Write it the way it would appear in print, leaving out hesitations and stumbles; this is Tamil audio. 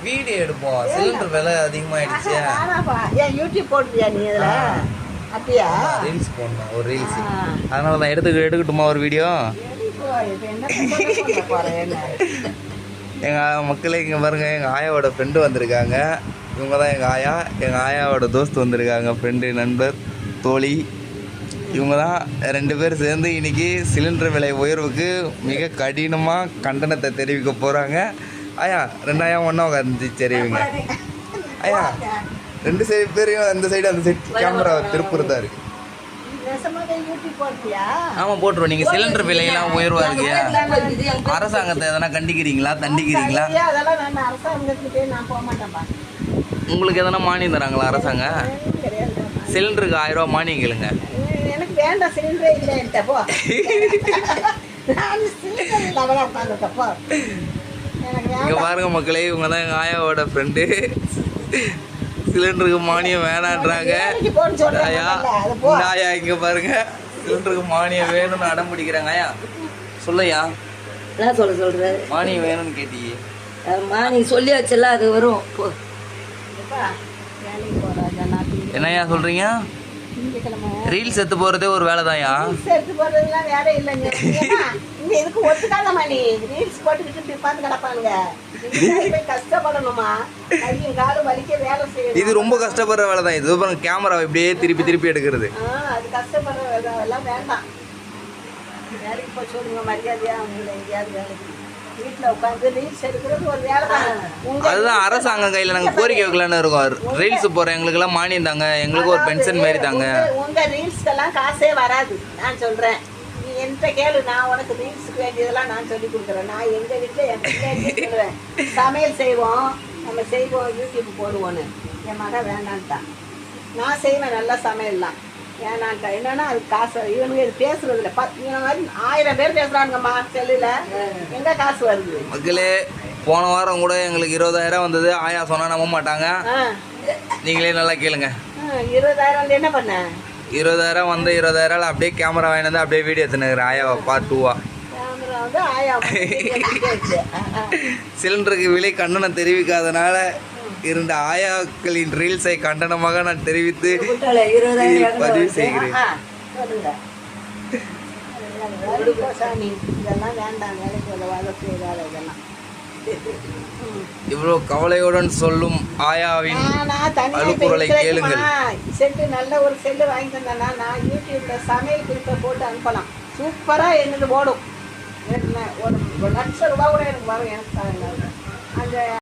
வீடியோ எடுப்போம். சிலிண்டர் விலை அதிகமாயிடுச்சு. ஏன் யூடியூப் போடுறியா நீ அதில்? அப்படியா? ரீல்ஸ் போடணும், ஒரு ரீல்ஸ். அதனால தான் எடுக்கட்டுமா ஒரு வீடியோ? எங்கள் மக்களே இங்கே பாருங்க, எங்கள் ஆயாவோட ஃப்ரெண்டு வந்திருக்காங்க. இவங்க தான் எங்கள் ஆயா. எங்கள் ஆயாவோட தோஸ்து வந்திருக்காங்க, ஃப்ரெண்டு, நண்பர், தோழி. இவங்க தான் 2 பேர் சேர்ந்து இன்றைக்கி சிலிண்டர் விலை உயர்வுக்கு மிக கடினமாக கண்டனத்தை தெரிவிக்க போகிறாங்க. ஆயா 2 ஆயா ஒன்றா உட்காந்து தெரிவிங்க. ஐயா 2 சைடு பேரையும் அந்த சைடு கேமரா திருப்புறதா இருக்கு. ஆமாம் போட்டுருவோம். நீங்கள் சிலிண்டர் விலையெல்லாம் உயர்வாக இருக்கியா? அரசாங்கத்தை எதனா கண்டிக்கிறீங்களா, தண்டிக்கிறீங்களா? உங்களுக்கு எதனா மானியம் தராங்களா அரசாங்கம்? சிலிண்டருக்கு 1000 ரூபா மானியம் கேளுங்க. இங்கே பாருங்க மக்களே, இவங்க தான் எங்கள் ஆயாவோட ஃப்ரெண்டு. சிலிண்டருக்கு மானியம் வேணான்றாங்க. ஆயா இந்த ஆயா இங்கே பாருங்க, சிலிண்டருக்கு மானியம் வேணும்னு அடம் பிடிக்கிறாங்க. ஆயா சொல்லையா, என்ன சொல்ற? மானியம் வேணும்னு கேட்டீங்க. மானியம் சொல்லியாச்சுல, அது வரும். என்னையா சொல்றீங்க? ரீல்ஸ் எடுத்து போறதே ஒரு வேலை தான்யா. எடுத்து போறதுலாம் வேலை இல்லைங்க. இங்க இதுக்கு ஒத்துக்காதமா நீ ரீல்ஸ் போட்டுக்கிட்டு உட்காந்து கிடப்பானுங்க. கஷ்டப்படணுமா? கையும் காலும் வலிக்க வேலை செய்யணும். இது ரொம்ப கஷ்டப்படுற வேலை தான். இது பாருங்க, கேமரா இப்படியே திருப்பி எடுக்கிறது. அது கஷ்டப்படுற வேலைலாம் வேண்டாம். வேலைக்கு போய் சொல்லுங்க மரியாதையா. அவங்களை எங்கேயாவது வேலைக்கு வீட்டில் உட்காந்து ரீல்ஸ் எடுக்கிறது ஒரு வேலை தான். அதுதான் அரசாங்கம் கையில் நாங்கள் கோரிக்கை வைக்கலான்னு இருக்கோம். ரீல்ஸ் போகிற எங்களுக்கெல்லாம் மானியம் தாங்க, எங்களுக்கு ஒரு பென்ஷன் மாரி தாங்க. உங்கள் ரீல்ஸ்க்கெல்லாம் காசே வராது. நான் சொல்கிறேன், நீ என்கிட்ட கேளு. நான் உனக்கு ரீல்ஸுக்கு வேண்டியதெல்லாம் நான் சொல்லி கொடுக்குறேன். நான் எங்கள் வீட்டில் என் பிள்ளைங்க சொல்லுவேன், சமையல் செய்வோம், நம்ம செய்வோம், யூடியூப் போடுவோன்னு. என் மகன் வேண்டான்ட்டான். நான் செய்வேன் நல்லா சமையல்லாம், ஏன்னான்ட்டா. என்னன்னா அது காசு இவனுங்க இது பேசுறது இல்லை. இவனை மாதிரி 1000 பேர் பேசுகிறாங்கம்மா செல்லில். எங்கே காசு வருது? மக்களே, போன வாரம் கூட எங்களுக்கு 20,000 வந்தது. ஆயா சொன்னால் நம்ப மாட்டாங்க. நீங்களே நல்லா கேளுங்க. 20,000 வந்து என்ன பண்ண? 20,000 வந்து 20,000 அப்படியே கேமரா வாங்கிட்டு வந்து அப்படியே வீடியோ எடுத்துனுக்குறேன். ஆயாவை பார்ட் 2-ஆ. கேமரா வந்து ஆயா சிலிண்டருக்கு விலை கண்டனம் தெரிவிக்காதனால இருந்த ஆயாக்களின் ரீல்ஸை கண்டனமாக நான் தெரிவித்து பதிவு செய்கிறேன். இவ்வளோ கவலையுடன் சொல்லும் ஆயாவின் அழுக்குறலை கேளுங்கள். செல்லு நல்ல ஒரு செல்லு வாங்கி தந்தேன்னா நான் யூடியூப்ல சமையல் குறிப்பை போட்டு அனுப்பலாம். சூப்பரா என்னது ஓடும். ஒரு 1,00,000 ரூபா கூட எனக்கு வரும். எனக்கு அந்த